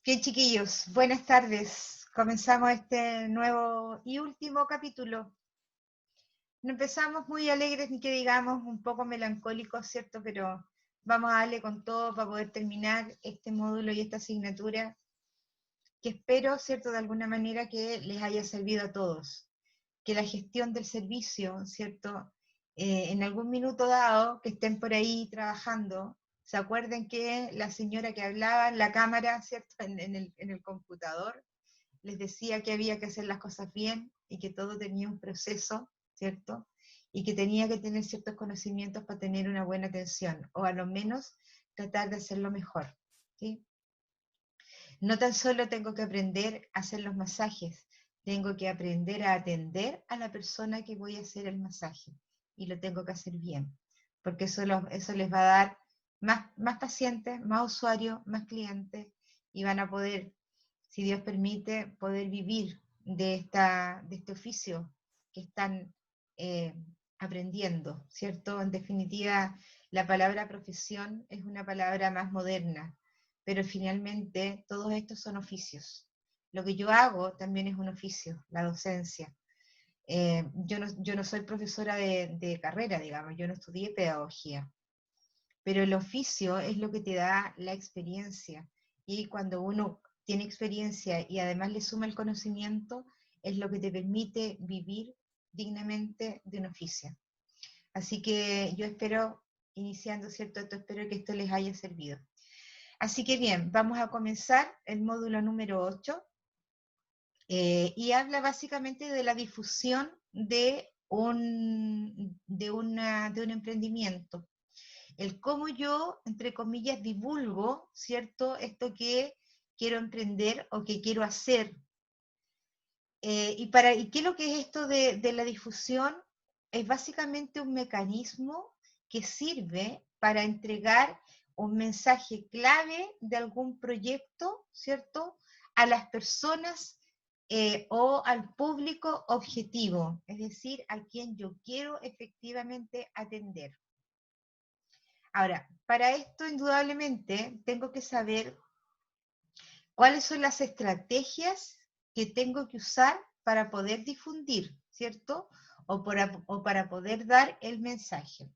Bien, chiquillos, buenas tardes. Comenzamos este nuevo y último capítulo. No empezamos muy alegres ni que digamos, un poco melancólicos, ¿cierto? Pero vamos a darle con todo para poder terminar este módulo y esta asignatura que espero, ¿cierto? De alguna manera que les haya servido a todos. Que la gestión del servicio, ¿cierto? En algún minuto dado, que estén por ahí trabajando, se acuerden que la señora que hablaba en la cámara, ¿cierto? En el computador, les decía que había que hacer las cosas bien y que todo tenía un proceso, ¿cierto? Y que tenía que tener ciertos conocimientos para tener una buena atención, o a lo menos tratar de hacerlo mejor, ¿sí? No tan solo tengo que aprender a hacer los masajes, tengo que aprender a atender a la persona que voy a hacer el masaje, y lo tengo que hacer bien, porque eso les va a dar más pacientes, más usuarios, más clientes, y van a poder, si Dios permite, poder vivir de este oficio que están eh, aprendiendo, ¿cierto? En definitiva, la palabra profesión es una palabra más moderna, pero finalmente todos estos son oficios. Lo que yo hago también es un oficio, la docencia. Yo no soy profesora de carrera, digamos, yo no estudié pedagogía, pero el oficio es lo que te da la experiencia, y cuando uno tiene experiencia y además le suma el conocimiento, es lo que te permite vivir dignamente de un oficio. Así que yo espero, iniciando, ¿cierto? Espero que esto les haya servido. Así que bien, vamos a comenzar el módulo número 8, y habla básicamente de la difusión de de un emprendimiento. El cómo yo, entre comillas, divulgo, ¿cierto? Esto que quiero emprender o que quiero hacer. ¿Y qué es lo que es esto de la difusión? Es básicamente un mecanismo que sirve para entregar un mensaje clave de algún proyecto, ¿cierto? A las personas o al público objetivo, es decir, a quien yo quiero efectivamente atender. Ahora, para esto indudablemente tengo que saber cuáles son las estrategias que tengo que usar para poder difundir, ¿cierto? O para poder dar el mensaje.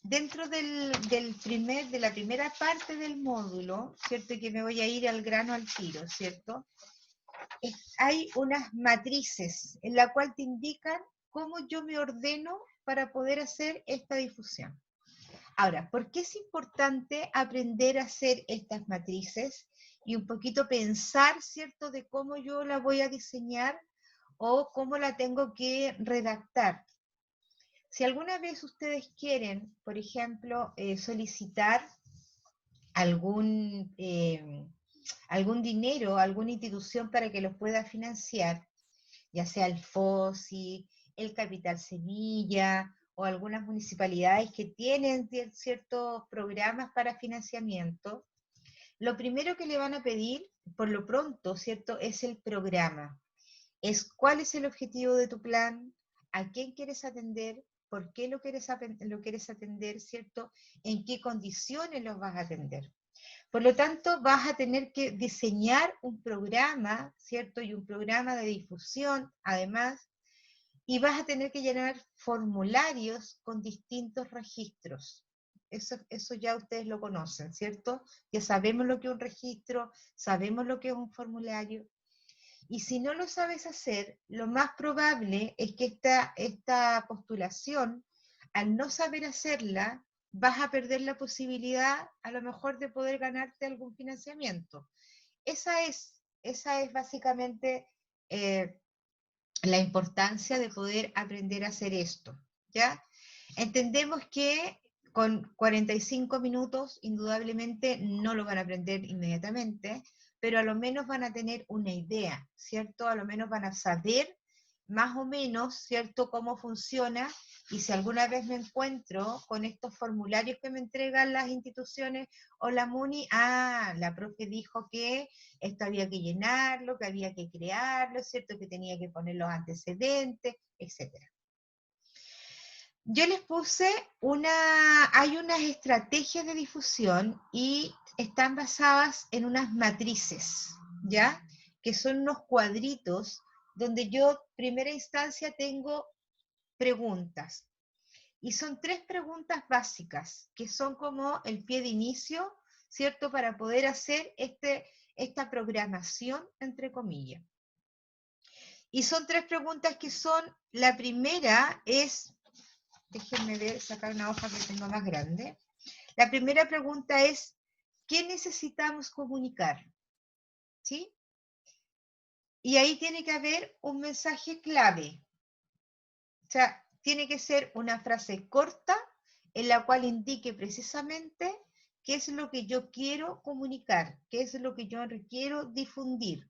Dentro de la primera parte del módulo, ¿cierto? Que me voy a ir al grano al tiro, ¿cierto? Hay unas matrices en la cual te indican cómo yo me ordeno para poder hacer esta difusión. Ahora, ¿por qué es importante aprender a hacer estas matrices y un poquito pensar, ¿cierto?, de cómo yo la voy a diseñar o cómo la tengo que redactar? Si alguna vez ustedes quieren, por ejemplo, solicitar algún, algún dinero, alguna institución para que los pueda financiar, ya sea el FOSI, el Capital Semilla o algunas municipalidades que tienen ciertos programas para financiamiento, lo primero que le van a pedir, por lo pronto, ¿cierto?, es el programa. Es cuál es el objetivo de tu plan, a quién quieres atender, por qué lo quieres atender, ¿cierto?, en qué condiciones los vas a atender. Por lo tanto, vas a tener que diseñar un programa, ¿cierto? Y un programa de difusión, además, y vas a tener que llenar formularios con distintos registros. Eso ya ustedes lo conocen, ¿cierto? Ya sabemos lo que es un registro, sabemos lo que es un formulario. Y si no lo sabes hacer, lo más probable es que esta postulación, al no saber hacerla, vas a perder la posibilidad a lo mejor de poder ganarte algún financiamiento. Esa es básicamente la importancia de poder aprender a hacer esto, ¿ya? Entendemos que con 45 minutos indudablemente no lo van a aprender inmediatamente, pero a lo menos van a tener una idea, ¿cierto? A lo menos van a saber más o menos, ¿cierto?, cómo funciona, y si alguna vez me encuentro con estos formularios que me entregan las instituciones o la MUNI, la profe dijo que esto había que llenarlo, que había que crearlo, ¿cierto?, que tenía que poner los antecedentes, etcétera. Yo les puse hay unas estrategias de difusión y están basadas en unas matrices, ¿ya? Que son unos cuadritos donde yo, primera instancia, tengo preguntas. Y son 3 preguntas básicas, que son como el pie de inicio, ¿cierto? Para poder hacer esta programación, entre comillas. Y son 3 preguntas que son, la primera es, déjenme ver, sacar una hoja que tengo más grande. La primera pregunta es, ¿qué necesitamos comunicar? ¿Sí? Y ahí tiene que haber un mensaje clave. O sea, tiene que ser una frase corta en la cual indique precisamente qué es lo que yo quiero comunicar, qué es lo que yo quiero difundir.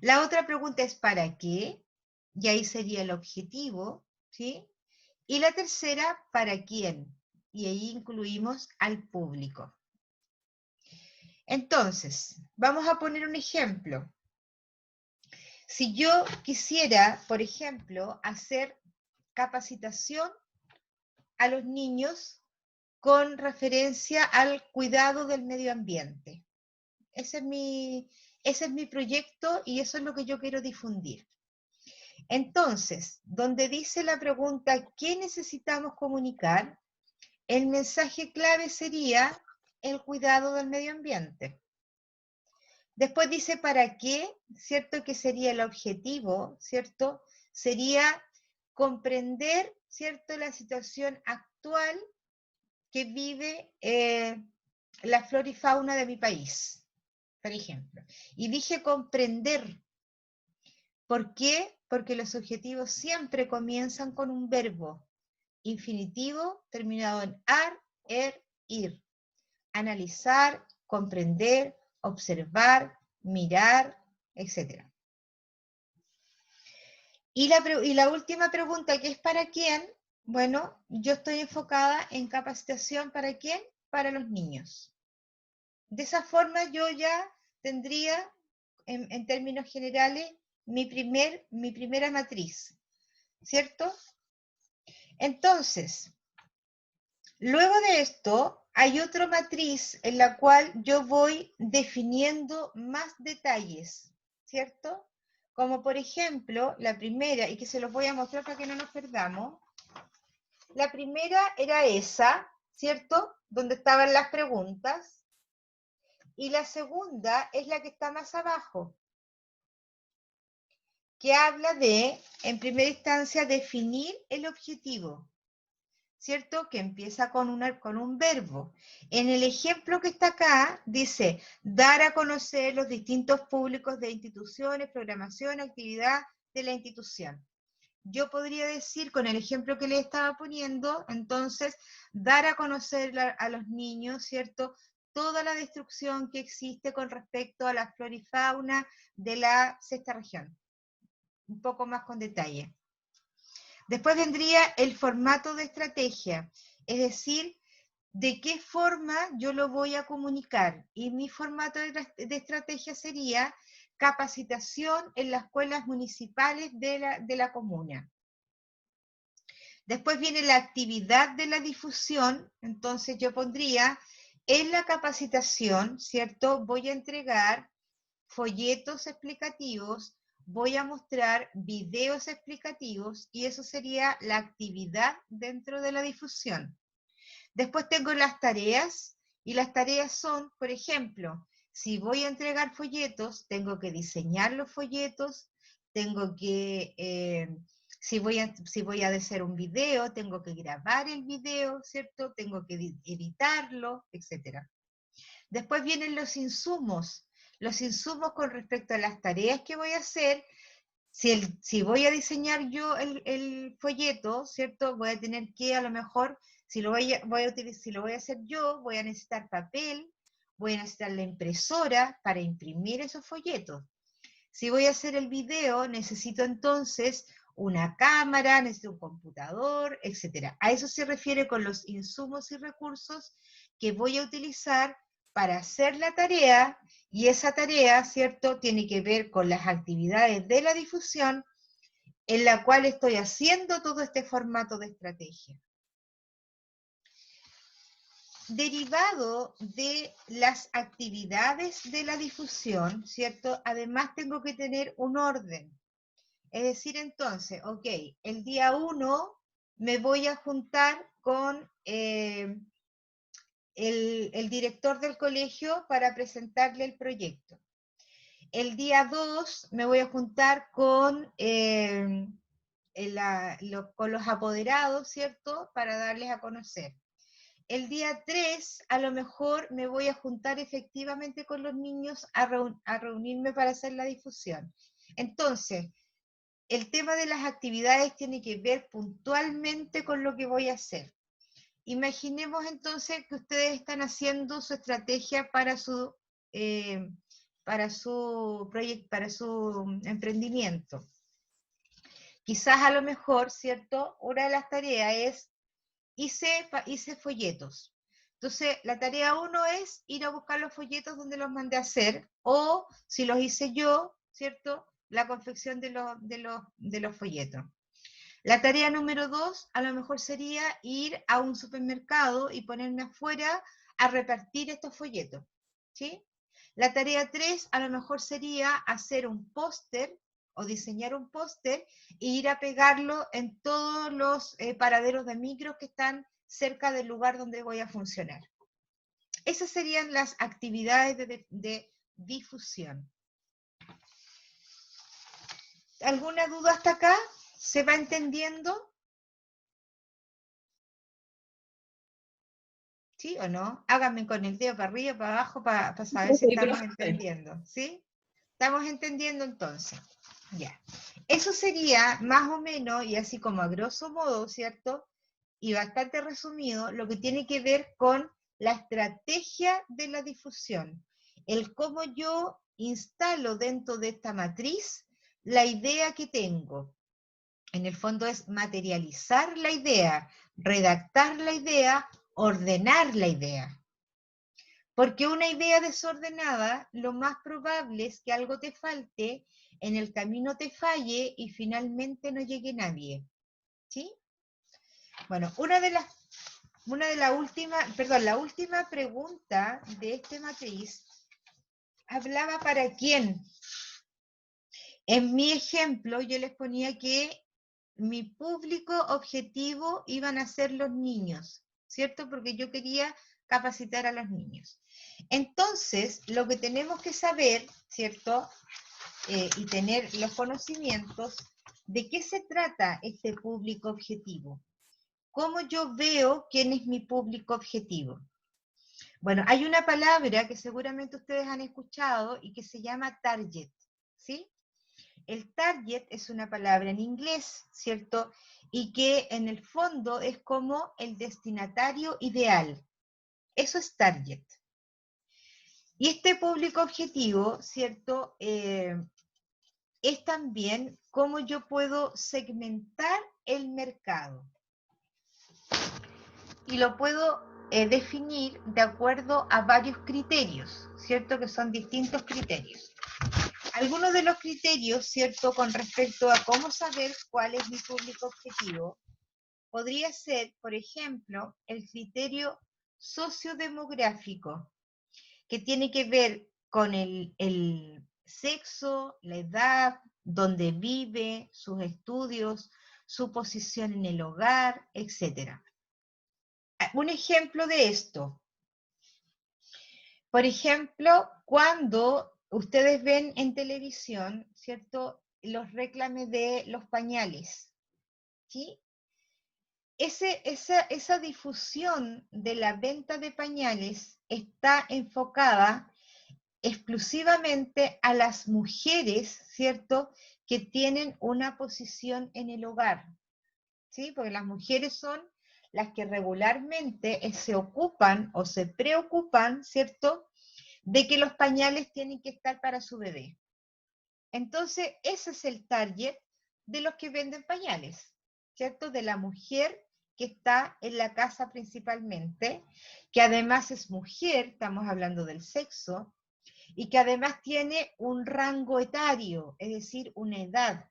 La otra pregunta es ¿para qué? Y ahí sería el objetivo, ¿sí? Y la tercera, ¿para quién? Y ahí incluimos al público. Entonces, vamos a poner un ejemplo. Si yo quisiera, por ejemplo, hacer capacitación a los niños con referencia al cuidado del medio ambiente. Ese es mi proyecto y eso es lo que yo quiero difundir. Entonces, donde dice la pregunta, ¿qué necesitamos comunicar? El mensaje clave sería el cuidado del medio ambiente. Después dice para qué, ¿cierto? Que sería el objetivo, ¿cierto? Sería comprender, ¿cierto? La situación actual que vive la flora y fauna de mi país, por ejemplo. Y dije comprender. ¿Por qué? Porque los objetivos siempre comienzan con un verbo infinitivo terminado en ar, ir. Analizar, comprender, observar, mirar, etc. Y la última pregunta, que es ¿para quién? Bueno, yo estoy enfocada en capacitación ¿para quién? Para los niños. De esa forma yo ya tendría, en términos generales, mi primera matriz, ¿cierto? Entonces, luego de esto, hay otra matriz en la cual yo voy definiendo más detalles, ¿cierto? Como por ejemplo, la primera, y que se los voy a mostrar para que no nos perdamos. La primera era esa, ¿cierto? Donde estaban las preguntas. Y la segunda es la que está más abajo, que habla de, en primera instancia, definir el objetivo, ¿cierto? Que empieza con un verbo. En el ejemplo que está acá, dice, dar a conocer los distintos públicos de instituciones, programación, actividad de la institución. Yo podría decir, con el ejemplo que le estaba poniendo, entonces, dar a conocer a los niños, ¿cierto?, toda la destrucción que existe con respecto a la flora y fauna de la sexta región. Un poco más con detalle. Después vendría el formato de estrategia, es decir, de qué forma yo lo voy a comunicar. Y mi formato de estrategia sería capacitación en las escuelas municipales de la comuna. Después viene la actividad de la difusión, entonces yo pondría en la capacitación, ¿cierto? Voy a entregar folletos explicativos, voy a mostrar videos explicativos y eso sería la actividad dentro de la difusión. Después tengo las tareas y las tareas son, por ejemplo, si voy a entregar folletos, tengo que diseñar los folletos, tengo que, si voy a hacer un video, tengo que grabar el video, ¿cierto? Tengo que editarlo, etc. Después vienen los insumos con respecto a las tareas que voy a hacer. Si voy a diseñar yo el folleto, ¿cierto? Voy a tener que, a lo mejor, si lo voy a hacer yo, voy a necesitar papel, voy a necesitar la impresora para imprimir esos folletos. Si voy a hacer el video, necesito entonces una cámara, necesito un computador, etc. A eso se refiere con los insumos y recursos que voy a utilizar para hacer la tarea, y esa tarea, ¿cierto?, tiene que ver con las actividades de la difusión en la cual estoy haciendo todo este formato de estrategia. derivado de las actividades de la difusión, ¿cierto? Además tengo que tener un orden. Es decir, entonces, ok, el día 1 me voy a juntar con el director del colegio para presentarle el proyecto. El día 2 me voy a juntar con los apoderados, ¿cierto? Para darles a conocer. El día 3 a lo mejor me voy a juntar efectivamente con los niños a reunirme para hacer la difusión. Entonces, el tema de las actividades tiene que ver puntualmente con lo que voy a hacer. Imaginemos entonces que ustedes están haciendo su estrategia para su proyecto, para su emprendimiento. Quizás a lo mejor, ¿cierto? Una de las tareas es, hice folletos. Entonces, la tarea 1 es ir a buscar los folletos donde los mandé a hacer, o si los hice yo, ¿cierto? La confección de los folletos. La tarea número 2 a lo mejor sería ir a un supermercado y ponerme afuera a repartir estos folletos, ¿sí? La tarea 3 a lo mejor sería hacer un póster o diseñar un póster e ir a pegarlo en todos los paraderos de micros que están cerca del lugar donde voy a funcionar. Esas serían las actividades de difusión. ¿Alguna duda hasta acá? ¿Se va entendiendo? ¿Sí o no? Háganme con el dedo para arriba, para abajo, para saber si estamos entendiendo. ¿Sí? ¿Estamos entendiendo entonces? Ya. Eso sería más o menos, y así como a grosso modo, ¿cierto? Y bastante resumido, lo que tiene que ver con la estrategia de la difusión. El cómo yo instalo dentro de esta matriz la idea que tengo. En el fondo es materializar la idea, redactar la idea, ordenar la idea. Porque una idea desordenada, lo más probable es que algo te falte, en el camino te falle y finalmente no llegue nadie. ¿Sí? Bueno, la última pregunta de este matriz hablaba para quién. En mi ejemplo, yo les ponía que mi público objetivo iban a ser los niños, ¿cierto? Porque yo quería capacitar a los niños. Entonces, lo que tenemos que saber, ¿cierto? Y tener los conocimientos de qué se trata este público objetivo. ¿Cómo yo veo quién es mi público objetivo? Bueno, hay una palabra que seguramente ustedes han escuchado y que se llama target, ¿sí? El target es una palabra en inglés, ¿cierto? Y que en el fondo es como el destinatario ideal. Eso es target. Y este público objetivo, ¿cierto? Es también cómo yo puedo segmentar el mercado. Y lo puedo definir de acuerdo a varios criterios, ¿cierto? Que son distintos criterios. Algunos de los criterios, ¿cierto? Con respecto a cómo saber cuál es mi público objetivo, podría ser, por ejemplo, el criterio sociodemográfico, que tiene que ver con el sexo, la edad, dónde vive, sus estudios, su posición en el hogar, etc. Un ejemplo de esto. Por ejemplo, cuando ustedes ven en televisión, ¿cierto? Los reclames de los pañales, ¿sí? Esa difusión de la venta de pañales está enfocada exclusivamente a las mujeres, ¿cierto? Que tienen una posición en el hogar, ¿sí? Porque las mujeres son las que regularmente se ocupan o se preocupan, ¿cierto? De que los pañales tienen que estar para su bebé. Entonces, ese es el target de los que venden pañales, ¿cierto? De la mujer que está en la casa principalmente, que además es mujer, estamos hablando del sexo, y que además tiene un rango etario, es decir, una edad,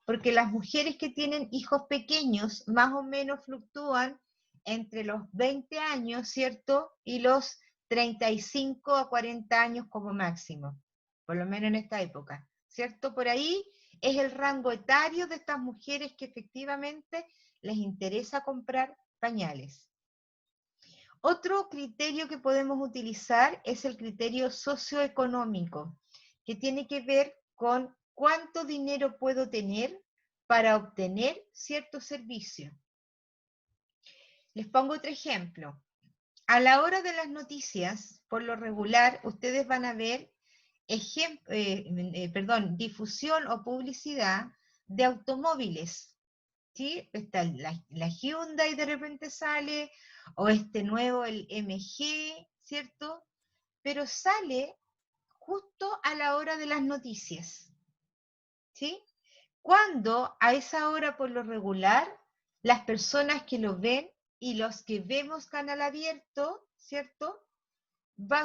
porque las mujeres que tienen hijos pequeños más o menos fluctúan entre los 20 años, ¿cierto? Y los 35 a 40 años como máximo, por lo menos en esta época, ¿cierto? Por ahí es el rango etario de estas mujeres que efectivamente les interesa comprar pañales. Otro criterio que podemos utilizar es el criterio socioeconómico, que tiene que ver con cuánto dinero puedo tener para obtener cierto servicio. Les pongo otro ejemplo. A la hora de las noticias, por lo regular, ustedes van a ver difusión o publicidad de automóviles. ¿Sí? Está la Hyundai de repente sale, o este nuevo, el MG, ¿cierto? Pero sale justo a la hora de las noticias. ¿Sí? Cuando a esa hora, por lo regular, las personas que lo ven y los que vemos canal abierto, ¿cierto?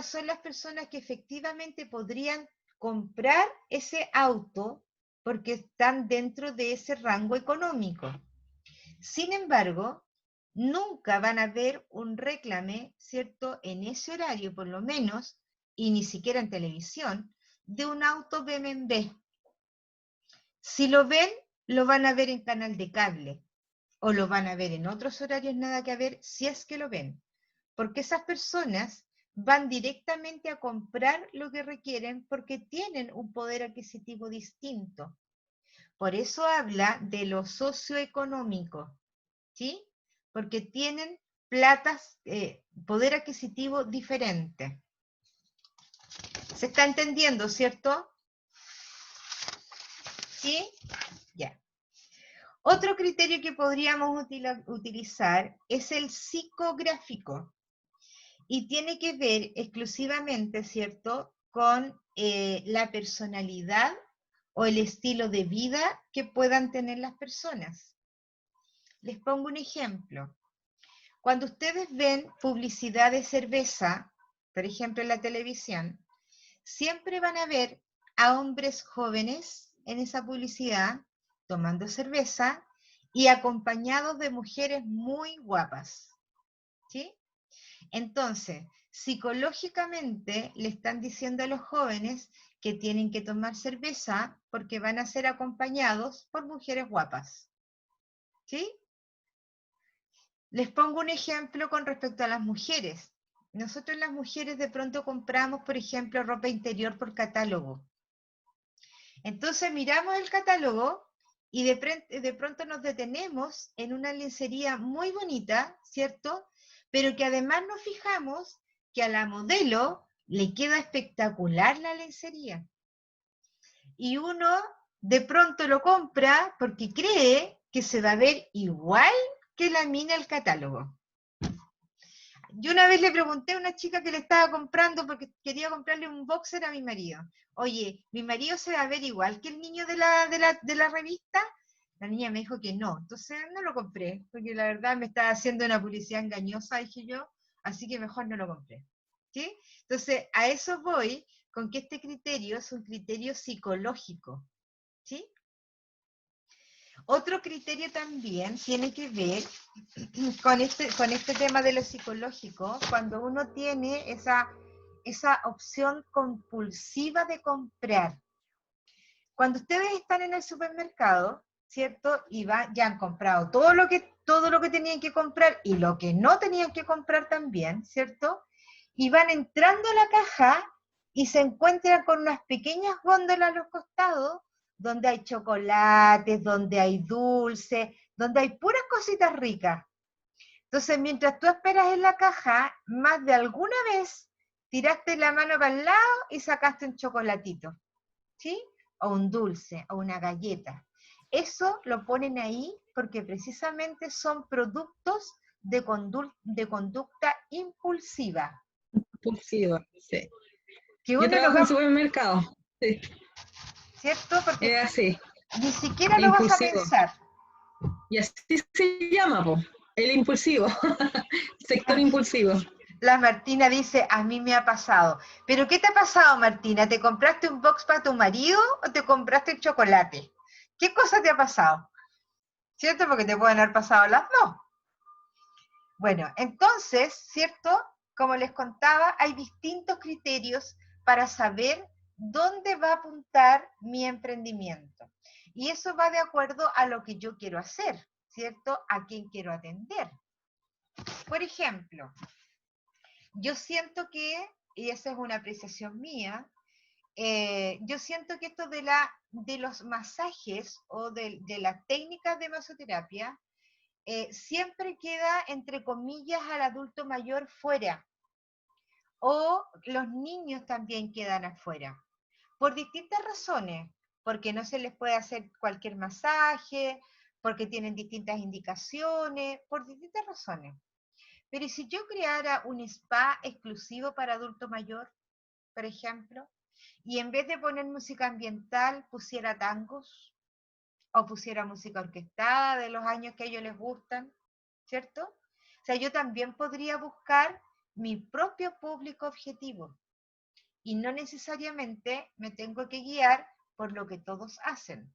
Son las personas que efectivamente podrían comprar ese auto porque están dentro de ese rango económico. Sin embargo, nunca van a ver un réclame, ¿cierto? En ese horario, por lo menos, y ni siquiera en televisión, de un auto BMW. Si lo ven, lo van a ver en canal de cable, o lo van a ver en otros horarios nada que ver, si es que lo ven. Porque esas personas van directamente a comprar lo que requieren porque tienen un poder adquisitivo distinto. Por eso habla de lo socioeconómico, ¿sí? Porque tienen poder adquisitivo diferente. ¿Se está entendiendo, cierto? ¿Sí? Ya. Otro criterio que podríamos utilizar es el psicográfico. Y tiene que ver exclusivamente, ¿cierto?, con la personalidad o el estilo de vida que puedan tener las personas. Les pongo un ejemplo. Cuando ustedes ven publicidad de cerveza, por ejemplo en la televisión, siempre van a ver a hombres jóvenes en esa publicidad tomando cerveza y acompañados de mujeres muy guapas. ¿Sí? Entonces, psicológicamente le están diciendo a los jóvenes que tienen que tomar cerveza porque van a ser acompañados por mujeres guapas. ¿Sí? Les pongo un ejemplo con respecto a las mujeres. Nosotros las mujeres de pronto compramos, por ejemplo, ropa interior por catálogo. Entonces miramos el catálogo y de pronto nos detenemos en una lencería muy bonita, ¿cierto? Pero que además nos fijamos que a la modelo le queda espectacular la lencería. Y uno de pronto lo compra porque cree que se va a ver igual que la mina el catálogo. Yo una vez le pregunté a una chica que le estaba comprando porque quería comprarle un boxer a mi marido. Oye, ¿mi marido se va a ver igual que el niño de la revista? La niña me dijo que no, entonces no lo compré, porque la verdad me estaba haciendo una publicidad engañosa, dije yo, así que mejor no lo compré. ¿Sí? Entonces, a eso voy con que este criterio es un criterio psicológico. ¿Sí? Otro criterio también tiene que ver con este tema de lo psicológico, cuando uno tiene esa opción compulsiva de comprar. Cuando ustedes están en el supermercado, ¿cierto? Y ya han comprado todo lo que tenían que comprar y lo que no tenían que comprar también, ¿cierto? Y van entrando a la caja y se encuentran con unas pequeñas góndolas a los costados donde hay chocolates, donde hay dulces, donde hay puras cositas ricas. Entonces, mientras tú esperas en la caja, más de alguna vez tiraste la mano para el lado y sacaste un chocolatito, ¿sí? O un dulce, o una galleta. Eso lo ponen ahí porque precisamente son productos de conducta impulsiva. Impulsiva, sí. Que Yo uno no trabajo va, en supermercado, sí. ¿cierto? Porque Es así, ni siquiera lo vas a impulsivo. pensar. Y así se llama, po, el impulsivo, sector impulsivo. La Martina dice, a mí me ha pasado. ¿Pero qué te ha pasado, Martina? ¿Te compraste un box para tu marido o te compraste el chocolate? ¿Qué cosa te ha pasado? ¿Cierto? Porque te pueden haber pasado las dos. Bueno, entonces, ¿cierto? Como les contaba, hay distintos criterios para saber dónde va a apuntar mi emprendimiento. Y eso va de acuerdo a lo que yo quiero hacer, ¿cierto? A quién quiero atender. Por ejemplo, yo siento que, y esa es una apreciación mía, yo siento que esto de los masajes o de las técnicas de masoterapia siempre queda, entre comillas, al adulto mayor fuera, o los niños también quedan afuera, por distintas razones, porque no se les puede hacer cualquier masaje, porque tienen distintas indicaciones, por distintas razones. Pero ¿y si yo creara un spa exclusivo para adulto mayor, por ejemplo, y en vez de poner música ambiental pusiera tangos o pusiera música orquestada de los años que a ellos les gustan, ¿cierto? O sea, yo también podría buscar mi propio público objetivo y no necesariamente me tengo que guiar por lo que todos hacen.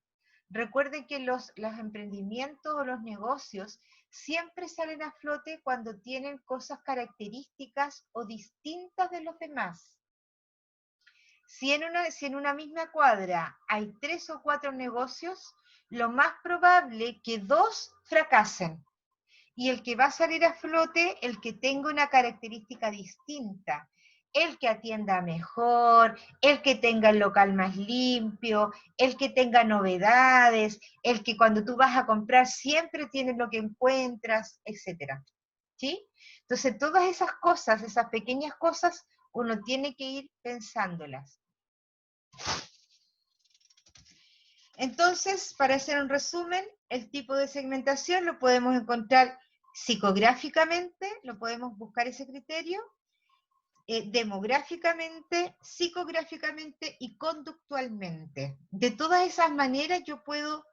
Recuerden que los emprendimientos o los negocios siempre salen a flote cuando tienen cosas características o distintas de los demás. Si en una misma cuadra hay 3 o 4 negocios, lo más probable que 2 fracasen. Y el que va a salir a flote, el que tenga una característica distinta, el que atienda mejor, el que tenga el local más limpio, el que tenga novedades, el que cuando tú vas a comprar siempre tienes lo que encuentras, etc. ¿Sí? Entonces, todas esas cosas, esas pequeñas cosas, uno tiene que ir pensándolas. Entonces, para hacer un resumen, el tipo de segmentación lo podemos encontrar psicográficamente, lo podemos buscar ese criterio, demográficamente, psicográficamente y conductualmente. De todas esas maneras yo puedo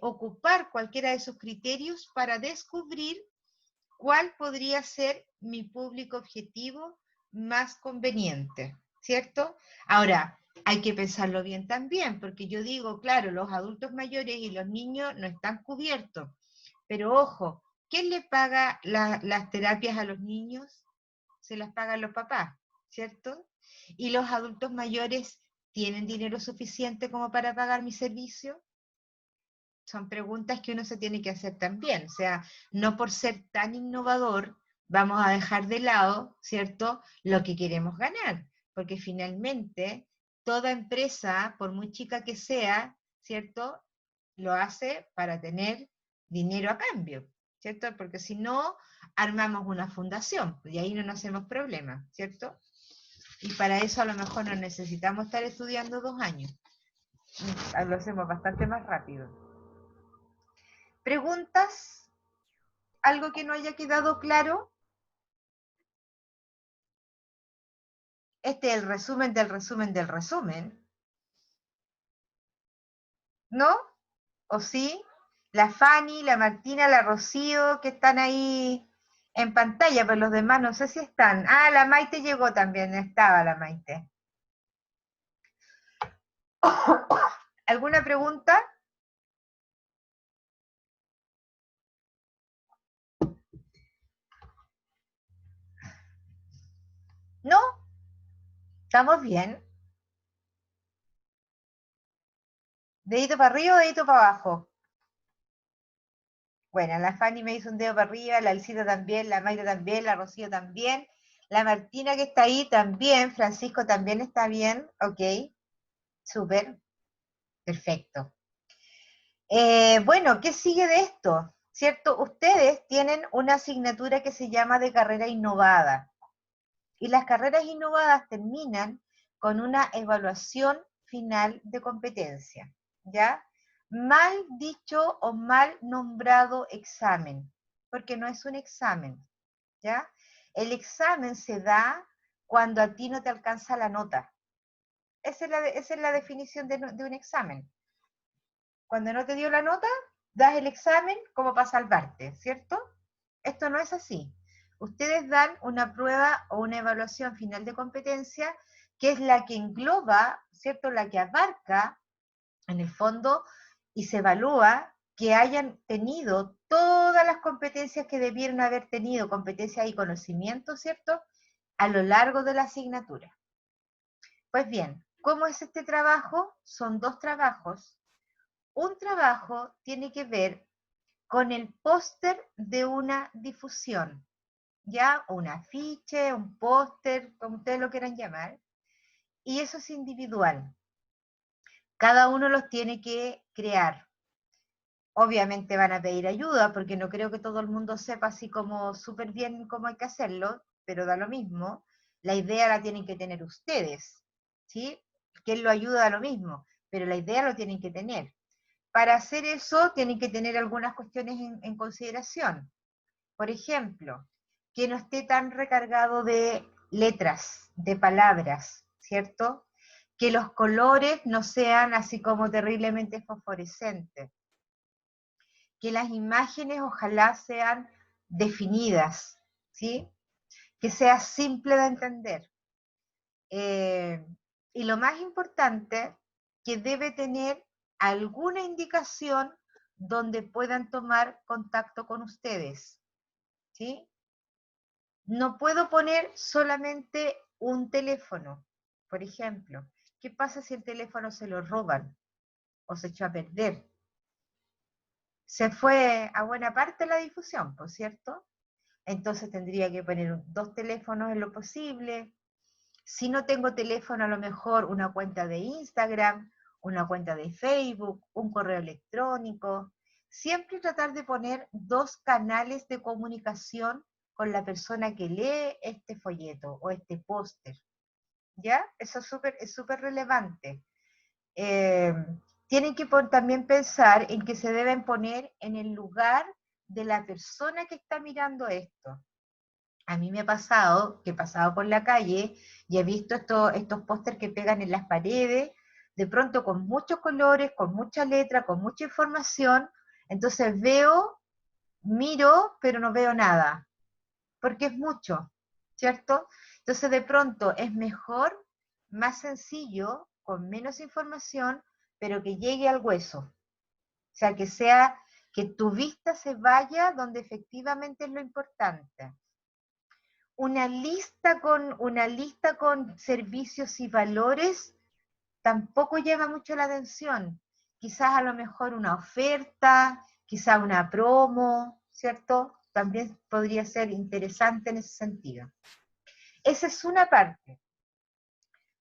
ocupar cualquiera de esos criterios para descubrir cuál podría ser mi público objetivo más conveniente, ¿cierto? Ahora, hay que pensarlo bien también, porque yo digo, claro, los adultos mayores y los niños no están cubiertos, pero ojo, ¿quién le paga las terapias a los niños? Se las pagan los papás, ¿cierto? Y los adultos mayores tienen dinero suficiente como para pagar mi servicio. Son preguntas que uno se tiene que hacer también. O sea, no por ser tan innovador vamos a dejar de lado, ¿cierto?, lo que queremos ganar. Porque finalmente toda empresa, por muy chica que sea, ¿cierto?, lo hace para tener dinero a cambio, ¿cierto? Porque si no, armamos una fundación y ahí no nos hacemos problemas, ¿cierto? Y para eso a lo mejor no necesitamos estar estudiando 2 años. Lo hacemos bastante más rápido. ¿Preguntas? ¿Algo que no haya quedado claro? Este es el resumen del resumen del resumen. ¿No? ¿O sí? La Fanny, la Martina, la Rocío, que están ahí en pantalla, pero los demás no sé si están. Ah, la Maite llegó también, estaba la Maite. ¿Alguna pregunta? ¿No? ¿Estamos bien? ¿Dedito para arriba o dedito para abajo? Bueno, la Fanny me hizo un dedo para arriba, la Alcita también, la Mayra también, la Rocío también, la Martina que está ahí también, Francisco también está bien, ok, súper, perfecto. Bueno, ¿qué sigue de esto? ¿Cierto? Ustedes tienen una asignatura que se llama de carrera innovada y las carreras innovadas terminan con una evaluación final de competencia, ¿ya? Mal dicho o mal nombrado examen, porque no es un examen, ¿ya? El examen se da cuando a ti no te alcanza la nota. Esa es la definición de un examen. Cuando no te dio la nota, das el examen como para salvarte, ¿cierto? Esto no es así. Ustedes dan una prueba o una evaluación final de competencia que es la que engloba, ¿cierto? La que abarca, en el fondo, y se evalúa que hayan tenido todas las competencias que debieron haber tenido, competencias y conocimientos, ¿cierto?, a lo largo de la asignatura. Pues bien, ¿cómo es este trabajo? Son 2 trabajos. Un trabajo tiene que ver con el póster de una difusión, ¿ya? Un afiche, un póster, como ustedes lo quieran llamar, y eso es individual. Cada uno los tiene que crear. Obviamente van a pedir ayuda, porque no creo que todo el mundo sepa así como súper bien cómo hay que hacerlo, pero da lo mismo. La idea la tienen que tener ustedes, ¿sí? Quien lo ayuda da lo mismo, pero la idea lo tienen que tener. Para hacer eso tienen que tener algunas cuestiones en consideración. Por ejemplo, que no esté tan recargado de letras, de palabras, ¿cierto? Que los colores no sean así como terriblemente fosforescentes. Que las imágenes ojalá sean definidas, ¿sí? Que sea simple de entender. Y lo más importante, que debe tener alguna indicación donde puedan tomar contacto con ustedes, ¿sí? No puedo poner solamente un teléfono, por ejemplo. ¿Qué pasa si el teléfono se lo roban o se echó a perder? Se fue a buena parte la difusión, ¿por cierto? Entonces tendría que poner 2 teléfonos en lo posible. Si no tengo teléfono, a lo mejor una cuenta de Instagram, una cuenta de Facebook, un correo electrónico. Siempre tratar de poner 2 canales de comunicación con la persona que lee este folleto o este póster. ¿Ya? Eso es súper relevante. Tienen que también pensar en que se deben poner en el lugar de la persona que está mirando esto. A mí me ha pasado que he pasado por la calle y he visto estos pósters que pegan en las paredes, de pronto con muchos colores, con mucha letra, con mucha información. Entonces miro, pero no veo nada, porque es mucho, ¿cierto? Entonces de pronto es mejor, más sencillo, con menos información, pero que llegue al hueso. O sea, que tu vista se vaya donde efectivamente es lo importante. Una lista con servicios y valores tampoco llama mucho la atención. Quizás a lo mejor una oferta, quizás una promo, ¿cierto? También podría ser interesante en ese sentido. Esa es una parte.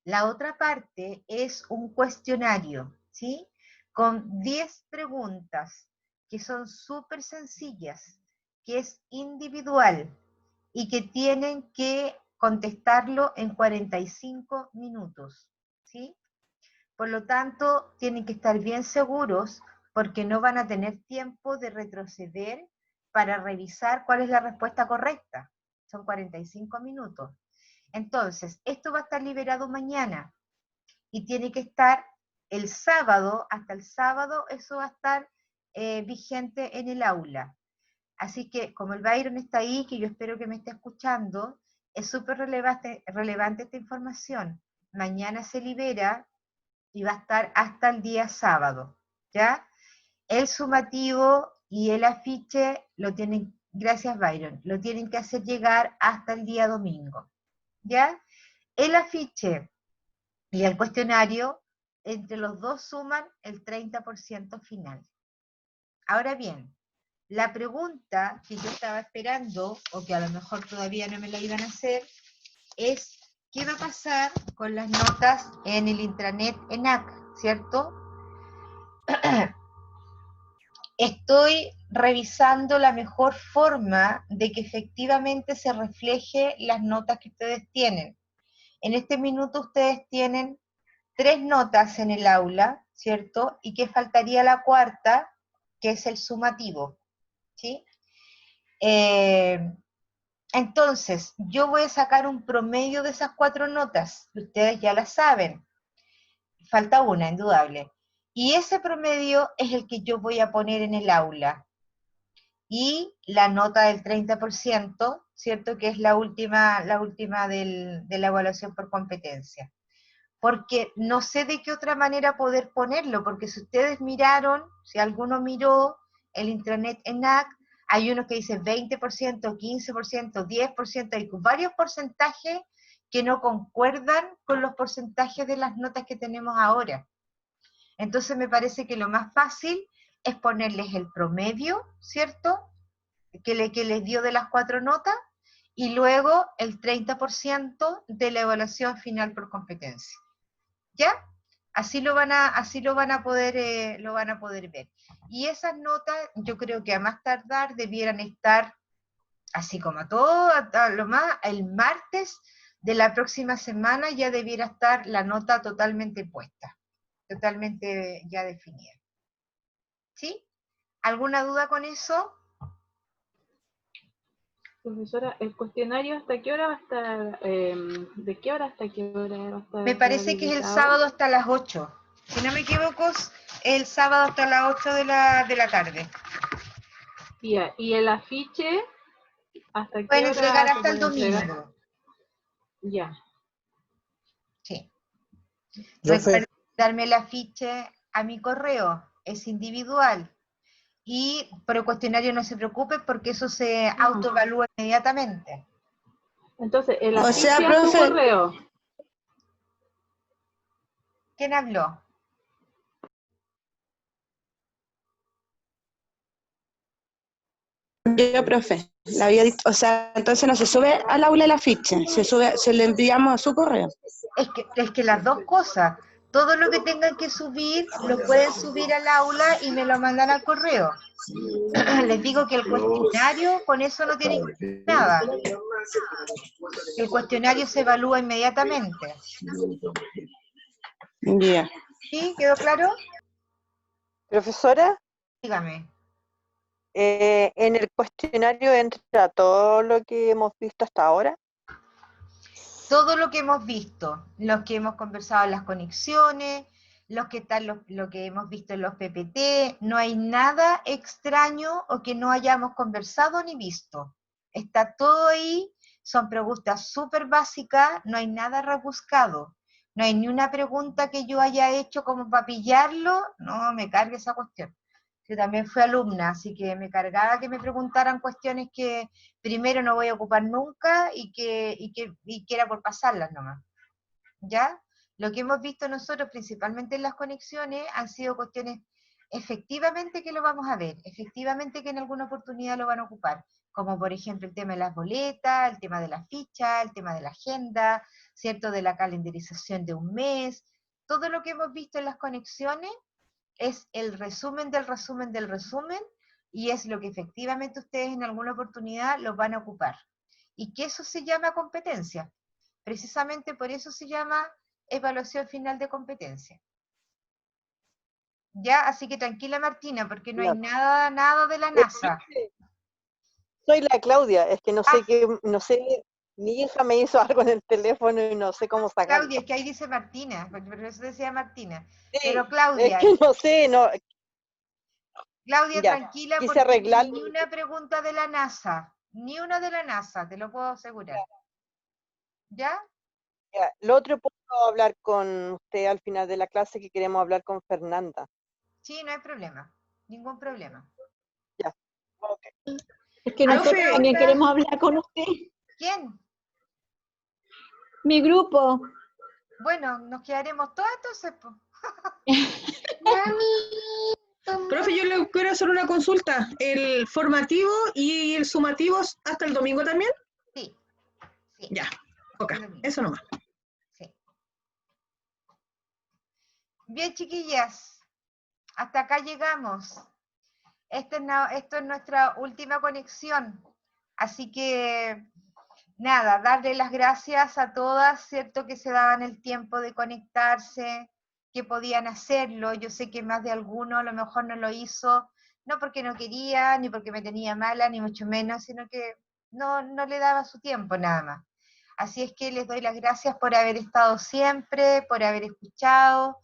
La otra parte es un cuestionario, ¿sí? Con 10 preguntas que son súper sencillas, que es individual y que tienen que contestarlo en 45 minutos, ¿sí? Por lo tanto, tienen que estar bien seguros porque no van a tener tiempo de retroceder para revisar cuál es la respuesta correcta. Son 45 minutos. Entonces, esto va a estar liberado mañana y tiene que estar el sábado, hasta el sábado, eso va a estar vigente en el aula. Así que, como el Byron está ahí, que yo espero que me esté escuchando, es súper relevante esta información. Mañana se libera y va a estar hasta el día sábado, ¿ya? El sumativo y el afiche lo tienen, gracias Byron, lo tienen que hacer llegar hasta el día domingo, ¿ya? El afiche y el cuestionario, entre los dos suman el 30% final. Ahora bien, la pregunta que yo estaba esperando, o que a lo mejor todavía no me la iban a hacer, es ¿qué va a pasar con las notas en el intranet ENAC, ¿cierto? Estoy revisando la mejor forma de que efectivamente se refleje las notas que ustedes tienen. En este minuto ustedes tienen 3 notas en el aula, ¿cierto? Y que faltaría la cuarta, que es el sumativo, ¿sí? Entonces, yo voy a sacar un promedio de esas 4 notas, ustedes ya las saben. Falta una, indudable. Y ese promedio es el que yo voy a poner en el aula. Y la nota del 30%, ¿cierto? Que es la última de la evaluación por competencia. Porque no sé de qué otra manera poder ponerlo, porque si ustedes miraron, si alguno miró el intranet ENAC, hay unos que dicen 20%, 15%, 10%, hay varios porcentajes que no concuerdan con los porcentajes de las notas que tenemos ahora. Entonces me parece que lo más fácil es ponerles el promedio, ¿cierto? Que les dio de las 4 notas, y luego el 30% de la evaluación final por competencia. ¿Ya? Así lo van a poder ver. Y esas notas, yo creo que a más tardar debieran estar, así como todo, a lo más, el martes de la próxima semana ya debiera estar la nota totalmente puesta, totalmente ya definida. ¿Sí? ¿Alguna duda con eso? Profesora, ¿el cuestionario hasta qué hora va a estar? ¿De qué hora hasta qué hora va a estar? Me parece que es el sábado hasta las 8. Si no me equivoco, es el sábado hasta las 8 de la tarde. Ya, ¿y el afiche hasta qué Pueden hora entregar se hasta el puede entregar? domingo. Ya. Sí. Profe, Recuerden darme el afiche a mi correo, es individual. Y por el cuestionario no se preocupe porque eso se autoevalúa inmediatamente. Entonces, el O afiche sea, a su profe, correo. ¿Quién habló? yo, profe, le había dicho, o sea, entonces no se sube al aula el afiche, se le enviamos a su correo. Es que las dos cosas, todo lo que tengan que subir, lo pueden subir al aula y me lo mandan al correo. Les digo que el cuestionario, con eso no tienen que hacer nada. El cuestionario se evalúa inmediatamente. Ya. ¿Sí? ¿Quedó claro? Profesora, Dígame. en el cuestionario entra todo lo que hemos visto hasta ahora. Todo lo que hemos visto, los que hemos conversado en las conexiones, los que están, lo que hemos visto en los PPT, no hay nada extraño o que no hayamos conversado ni visto. Está todo ahí, son preguntas súper básicas, no hay nada rebuscado. No hay ni una pregunta que yo haya hecho como para pillarlo, no me cargue esa cuestión. Yo también fui alumna, así que me cargaba que me preguntaran cuestiones que primero no voy a ocupar nunca y que era por pasarlas nomás. ¿Ya? Lo que hemos visto nosotros, principalmente en las conexiones, han sido cuestiones efectivamente que lo vamos a ver, efectivamente que en alguna oportunidad lo van a ocupar, como por ejemplo el tema de las boletas, el tema de la ficha, el tema de la agenda, ¿cierto? De la calendarización de un mes, todo lo que hemos visto en las conexiones es el resumen del resumen del resumen y es lo que efectivamente ustedes en alguna oportunidad los van a ocupar. Y que eso se llama competencia. Precisamente por eso se llama evaluación final de competencia. Ya, así que tranquila Martina, porque no hay nada de la NASA. Soy la Claudia, es que no sé no sé, mi hija me hizo algo en el teléfono y no sé cómo sacarlo. Claudia, es que ahí dice Martina, pero eso decía Martina. Sí, Pero Claudia, es que no sé, no. Claudia, Ya, tranquila, quise porque no hay arreglarlo. ni una pregunta de la NASA, ni una de la NASA, te lo puedo asegurar. ¿Ya? Ya, lo otro puedo hablar con usted al final de la clase, que queremos hablar con Fernanda. Sí, no hay problema, ningún problema. Ya, ok. Es que nosotros Profe, también queremos hablar con usted. ¿quién? Mi grupo. Bueno, nos quedaremos todas entonces. Po. Profe, yo le quiero hacer una consulta. ¿El formativo y el sumativo hasta el domingo también? Sí, sí. Ya, ok, El domingo. eso nomás. Sí. Bien, chiquillas, hasta acá llegamos. Esto es nuestra última conexión. Así que, nada, darle las gracias a todas, ¿cierto? Que se daban el tiempo de conectarse, que podían hacerlo. Yo sé que más de alguno a lo mejor no lo hizo, no porque no quería, ni porque me tenía mala, ni mucho menos, sino que no le daba su tiempo nada más. Así es que les doy las gracias por haber estado siempre, por haber escuchado,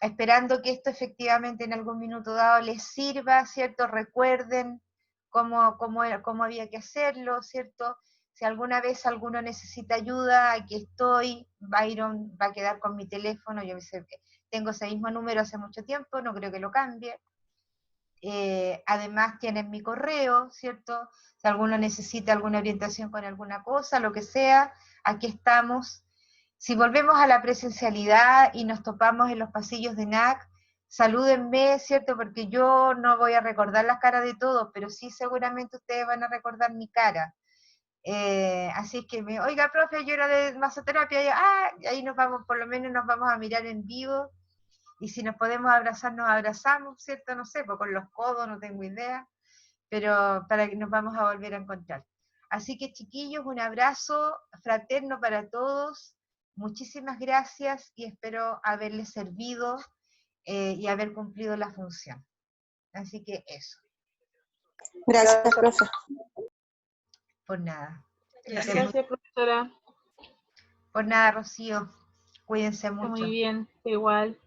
esperando que esto efectivamente en algún minuto dado les sirva, ¿cierto? Recuerden cómo había que hacerlo, ¿cierto? Si alguna vez alguno necesita ayuda, aquí estoy. Byron va a quedar con mi teléfono, yo tengo ese mismo número hace mucho tiempo, no creo que lo cambie. Además tienen mi correo, ¿cierto? Si alguno necesita alguna orientación con alguna cosa, lo que sea, aquí estamos. Si volvemos a la presencialidad y nos topamos en los pasillos de NAC, salúdenme, ¿cierto? Porque yo no voy a recordar las caras de todos, pero sí seguramente ustedes van a recordar mi cara. Así es que oiga, profe, yo era de masoterapia, y ahí nos vamos, por lo menos nos vamos a mirar en vivo, y si nos podemos abrazar, nos abrazamos, ¿cierto? No sé, pues con los codos, no tengo idea, pero para que nos vamos a volver a encontrar. Así que chiquillos, un abrazo fraterno para todos, muchísimas gracias y espero haberles servido y haber cumplido la función. Así que eso, Gracias, profe. por nada. Gracias. Gracias, profesora. Por nada, Rocío, cuídense Está mucho. muy bien, igual.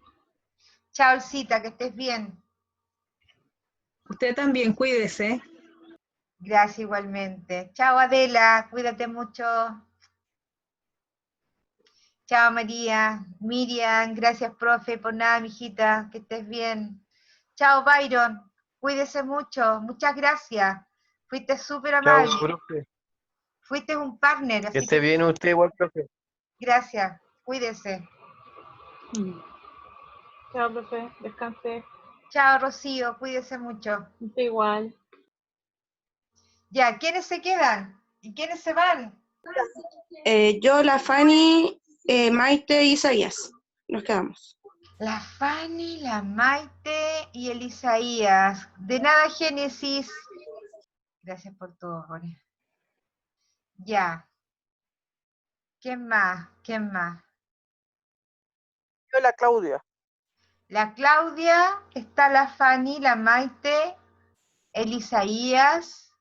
Chao, Elcita, que estés bien. Usted también, cuídese. Gracias igualmente. Chao, Adela, cuídate mucho. Chao, María. Miriam, gracias, profe, por nada, mijita, que estés bien. Chao, Byron, cuídese mucho, muchas gracias. Fuiste súper Chao, amable, profe. fuiste un partner, Que así esté que bien usted igual, profe. gracias, cuídese. Chao, profe. Descanse. Chao, Rocío, cuídese mucho. Está igual. Ya, ¿quiénes se quedan? ¿Y quiénes se van? Yo, la Fanny, Maite y Isaías. Nos quedamos. La Fanny, la Maite y el Isaías. De nada, Génesis. Gracias por todo, Jorge. Ya. ¿Quién más? ¿Quién más? Yo, la Claudia. La Claudia, está la Fanny, la Maite, el Isaías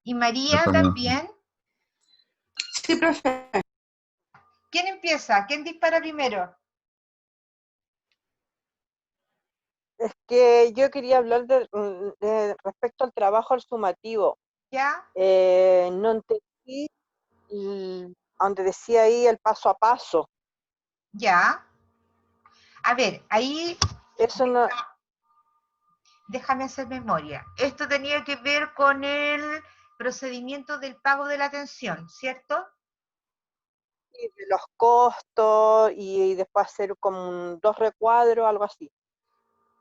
y María también. Sí, profe. ¿Quién empieza? ¿Quién dispara primero? Es que yo quería hablar de respecto al trabajo al sumativo. ¿Ya? No entendí donde decía ahí el paso a paso. ¿Ya? A ver, ahí Eso no, déjame hacer memoria. Esto tenía que ver con el procedimiento del pago de la atención, ¿cierto? de los costos y después hacer como 2 recuadros, algo así.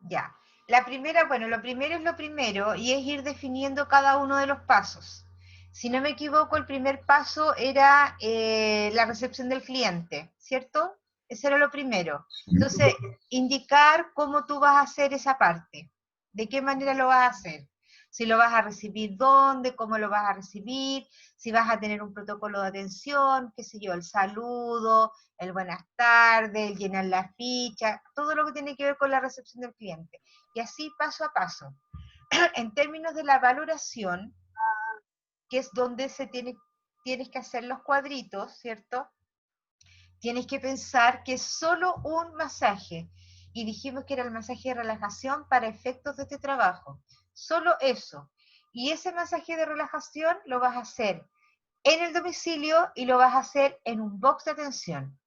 Ya. La primera, bueno, lo primero es lo primero y es ir definiendo cada uno de los pasos. Si no me equivoco, el primer paso era la recepción del cliente, ¿cierto? Ese era lo primero. Entonces, indicar cómo tú vas a hacer esa parte, de qué manera lo vas a hacer. Si lo vas a recibir, dónde, cómo lo vas a recibir, si vas a tener un protocolo de atención, qué sé yo, el saludo, el buenas tardes, el llenar la ficha, todo lo que tiene que ver con la recepción del cliente. Y así paso a paso. En términos de la valoración, que es donde tienes que hacer los cuadritos, ¿cierto? Tienes que pensar que es solo un masaje. Y dijimos que era el masaje de relajación para efectos de este trabajo. Solo eso. Y ese masaje de relajación lo vas a hacer en el domicilio y lo vas a hacer en un box de atención.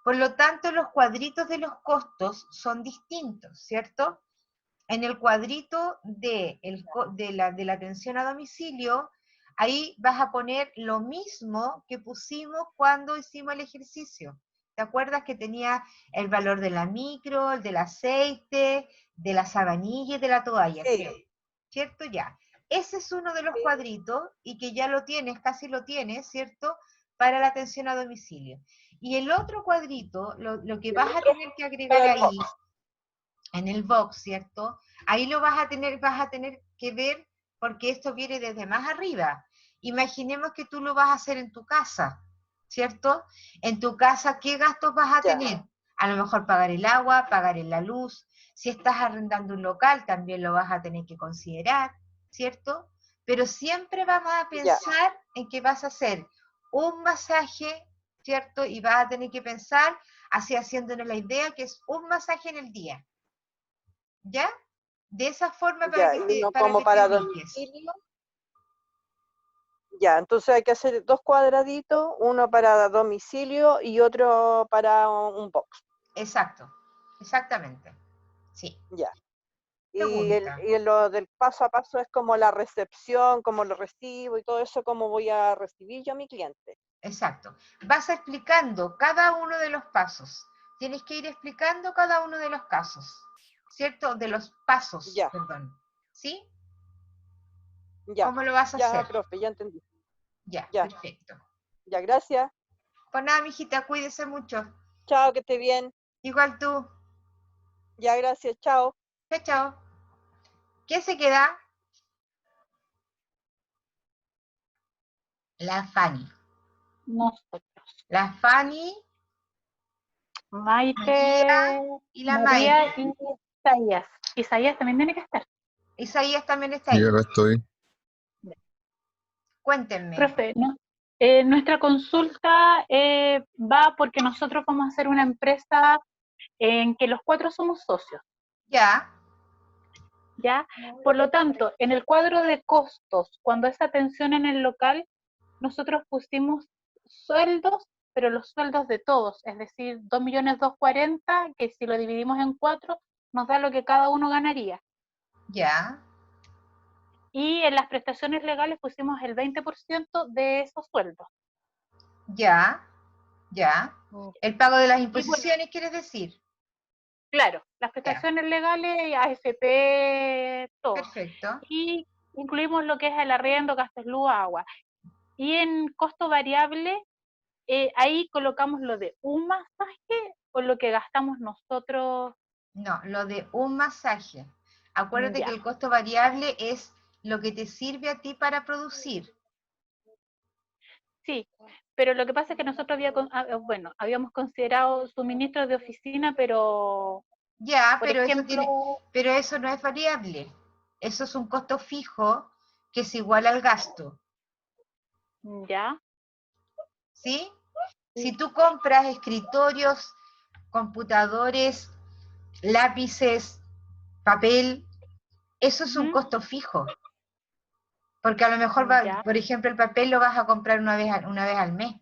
Por lo tanto, los cuadritos de los costos son distintos, ¿cierto? En el cuadrito de la atención a domicilio, ahí vas a poner lo mismo que pusimos cuando hicimos el ejercicio. ¿Te acuerdas que tenía el valor de la micro, el del aceite, de la sabanilla y de la toalla? Sí. ¿Cierto? Ya. Ese es uno de los cuadritos y que ya lo tienes, casi lo tienes, ¿cierto? Para la atención a domicilio. Y el otro cuadrito, lo que vas a tener que agregar ahí, en el box, ¿cierto? Ahí lo vas a tener que ver porque esto viene desde más arriba. Imaginemos que tú lo vas a hacer en tu casa, ¿cierto? En tu casa, ¿qué gastos vas a tener? A lo mejor pagar el agua, pagar la luz. Si estás arrendando un local, también lo vas a tener que considerar, ¿cierto? Pero siempre vamos a pensar en que vas a hacer un masaje, ¿cierto? Y vas a tener que pensar, así haciéndonos la idea, que es un masaje en el día. ¿Ya? De esa forma para que te, no para como que para te ubiques. domicilio. Ya, entonces hay que hacer 2 cuadraditos, uno para domicilio y otro para un box. Exacto, exactamente. Sí. Ya. Pregunta. y lo del paso a paso es como la recepción, como lo recibo y todo eso, cómo voy a recibir yo a mi cliente. Exacto. Vas explicando cada uno de los pasos. Tienes que ir explicando cada uno de los casos, ¿cierto? De los pasos, Ya, perdón. ¿Sí? ya, ¿Cómo lo vas a ya, hacer? profe, ya entendí. Ya, Ya, perfecto. ya, gracias. Pues nada, mijita, cuídese mucho. Chao, que esté bien. Igual tú. Ya, gracias, chao. Chao, chao. ¿Quién se queda? La Fanny. Nosotros. La Fanny, Maite, María y la María Maite. y Isaías. Isaías también tiene que estar. Isaías también está Sí, ahí. acá estoy. Cuéntenme. Profe, nuestra consulta va porque nosotros vamos a hacer una empresa en que los 4 somos socios, Ya, ¿ya? Por lo tanto, en el cuadro de costos, cuando es atención en el local, nosotros pusimos sueldos, pero los sueldos de todos, es decir, 2.240.000, que si lo dividimos en 4, nos da lo que cada uno ganaría. ya, Y en las prestaciones legales pusimos el 20% de esos sueldos. ya, ya. El pago de las imposiciones, ¿quieres decir? Claro, las Ya, prestaciones legales, AFP, todo. perfecto. Y incluimos lo que es el arriendo, gastos, luz, agua. Y en costo variable, ahí colocamos lo de un masaje o lo que gastamos nosotros. No, lo de un masaje. Acuérdate que Ya, el costo variable es lo que te sirve a ti para producir. sí. Pero lo que pasa es que nosotros habíamos considerado suministros de oficina, pero, Ya, por ejemplo, pero eso no es variable. Eso es un costo fijo que es igual al gasto, ya, ¿sí? Si tú compras escritorios, computadores, lápices, papel, eso es un ujú, costo fijo. Porque a lo mejor, ya, por ejemplo, el papel lo vas a comprar una vez al mes.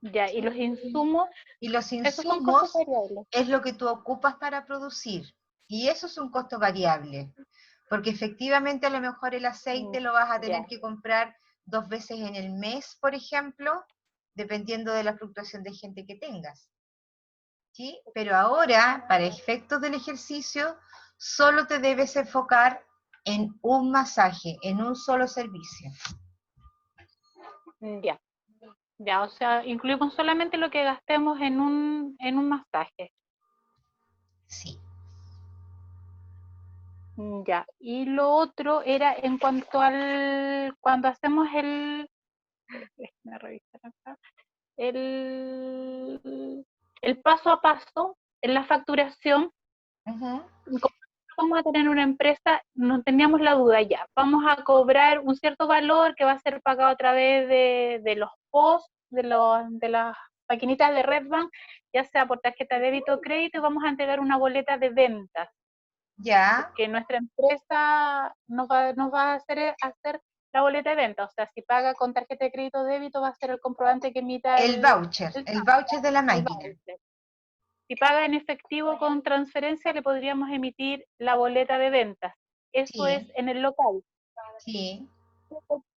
ya. Y los insumos, Y los esos son costos insumos variables. es lo que tú ocupas para producir. Y eso es un costo variable. Porque efectivamente a lo mejor el aceite lo vas a tener Ya. que comprar 2 veces en el mes, por ejemplo, dependiendo de la fluctuación de gente que tengas. ¿Sí? Pero ahora, para efectos del ejercicio, solo te debes enfocar en un masaje, en un solo servicio. Ya, ya, o sea, incluimos solamente lo que gastemos en un masaje. Sí. Ya, y lo otro era en cuanto cuando hacemos déjame revisar acá, el paso a paso en la facturación, Ujú. como vamos a tener una empresa, no teníamos la duda ya, vamos a cobrar un cierto valor que va a ser pagado a través de los POS, de las maquinitas de Redbank, ya sea por tarjeta de débito o crédito, y vamos a entregar una boleta de ventas, Ya, que nuestra empresa nos va a hacer la boleta de venta, o sea, si paga con tarjeta de crédito o débito, va a ser el comprobante que emita el voucher de la el máquina. voucher. Si paga en efectivo con transferencia, le podríamos emitir la boleta de ventas. Eso es Sí, en el local. sí,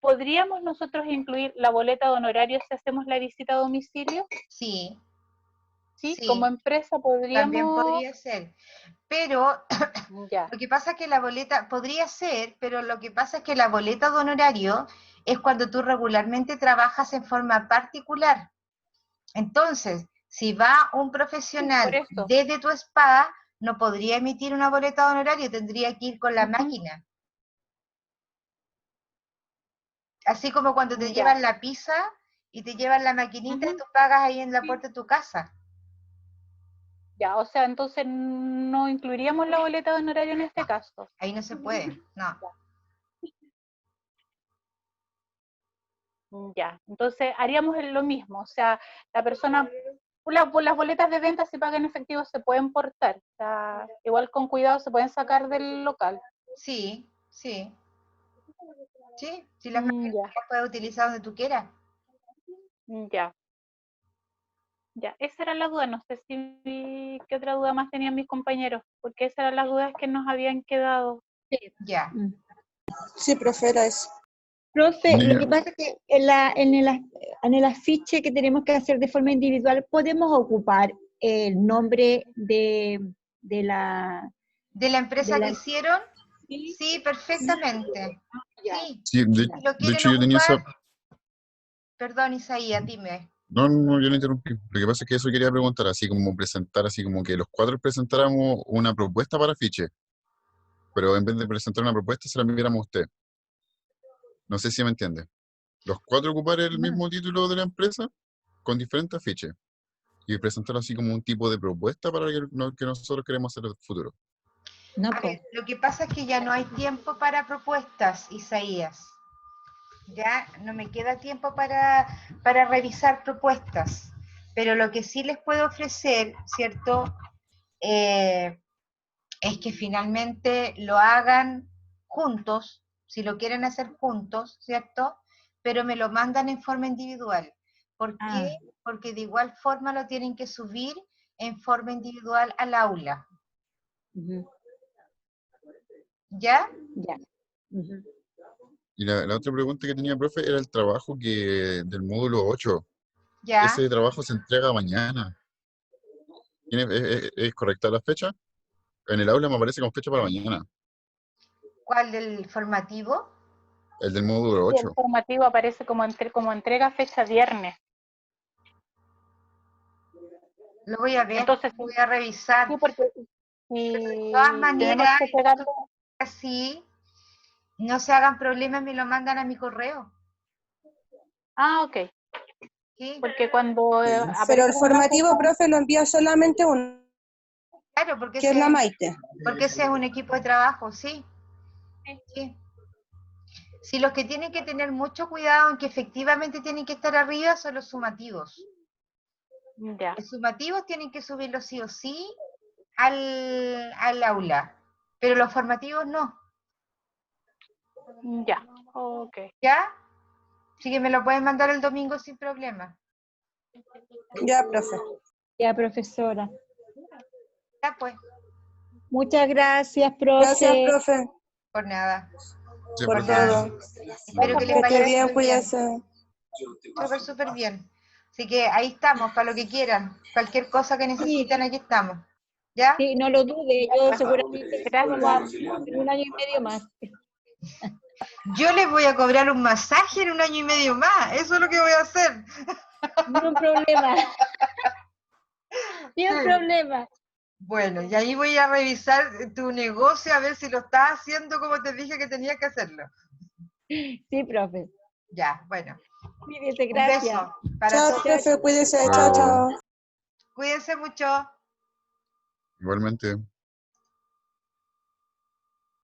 ¿Podríamos nosotros incluir la boleta de honorarios si hacemos la visita a domicilio? sí, Sí, como sí, empresa también podríamos. podría ser. Pero Ya, lo que pasa es que la boleta, podría ser, pero lo que pasa es que la boleta de honorario es cuando tú regularmente trabajas en forma particular. Entonces, si va un sí, por profesional eso. desde tu spa, no podría emitir una boleta de honorario, tendría que ir con la Ujú, máquina. Así como cuando te ya, llevan la pizza y te llevan la maquinita y ujú, tú pagas ahí en la sí, puerta de tu casa. ya, o sea, entonces no incluiríamos la boleta de honorario en este No, caso. ahí no se puede, no. Ya, entonces haríamos lo mismo, o sea, la persona, las boletas de venta si paga en efectivo se pueden portar, o sea, igual con cuidado se pueden sacar del local. Sí, sí, sí, si las máquinas Ya, las puedes utilizar donde tú quieras. ya, Ya, esa era la duda, no sé si qué otra duda más tenían mis compañeros, porque esas eran las dudas que nos habían quedado. Ya. Sí, profe, era eso. Profe, lo Niña. que pasa es que en el afiche que tenemos que hacer de forma individual, podemos ocupar el nombre de la... ¿De la empresa De la- que hicieron? Sí, Sí, perfectamente. ya. Sí, Sí, si lo de quieren hecho yo tenía ocupar, esa... perdón, Isaías, dime. No, no, yo no interrumpí. Lo que pasa es que eso quería preguntar, así como presentar, así como que los cuatro presentáramos una propuesta para afiche, pero en vez de presentar una propuesta se la enviáramos a usted. No sé si me entiende. Los cuatro ocupar el mismo título de la empresa con diferentes afiches y presentarlo así como un tipo de propuesta para que nosotros queremos hacer en el futuro. No, A ver, pues. lo que pasa es que ya no hay tiempo para propuestas, Isaías. Ya no me queda tiempo para revisar propuestas. Pero lo que sí les puedo ofrecer, ¿cierto? Es que finalmente lo hagan juntos, si lo quieren hacer juntos, ¿cierto? Pero me lo mandan en forma individual. ¿Por qué? Porque de igual forma lo tienen que subir en forma individual al aula. Ujú, ¿Ya? ya. Ujú. Y la otra pregunta que tenía, profe, era el trabajo del módulo 8. ¿Ya? Ese trabajo se entrega mañana. ¿Es correcta la fecha? En el aula me aparece con fecha para mañana, ¿Cuál del formativo? el del módulo Y el 8. formativo aparece como entrega fecha viernes. Lo voy a ver, Entonces, voy a revisar. sí, porque De todas si tenemos maneras, que entregarlo, así, no se hagan problemas, me lo mandan a mi correo. ok, ¿Sí? porque cuando Pero aparece el como una formativo, fecha, profe, lo envía solamente uno, Claro, porque que es la Maite. ese es un equipo de trabajo, sí. Sí. Sí, los que tienen que tener mucho cuidado en que efectivamente tienen que estar arriba son los sumativos. ya, Los sumativos tienen que subirlos sí o sí al aula, pero los formativos no. ya, ok. ¿Ya? Así que me lo pueden mandar el domingo sin problema. Ya, profe. Ya, profesora. Ya pues, Muchas gracias, Gracias, profe. profe, por nada. Sí, por Por nada. todo. Espero que les Que vaya esté bien, súper bien. cuídese. Súper, súper bien. Así que ahí estamos, para lo que quieran. Cualquier cosa que necesiten, aquí estamos. ¿Ya? Sí, no lo dude, yo seguramente Gracias. en un año y medio más. Yo les voy a cobrar un masaje en un año y medio más. Eso es lo que voy a hacer. Ni un problema. Ni un Sí. problema. Bueno, y ahí voy a revisar tu negocio a ver si lo estás haciendo como te dije que tenía que hacerlo. Sí, profe. Ya, bueno. Cuídese, Un gracias. beso para Chao, todos. profe, cuídese. Chao, Luego, chao. Cuídense mucho. igualmente.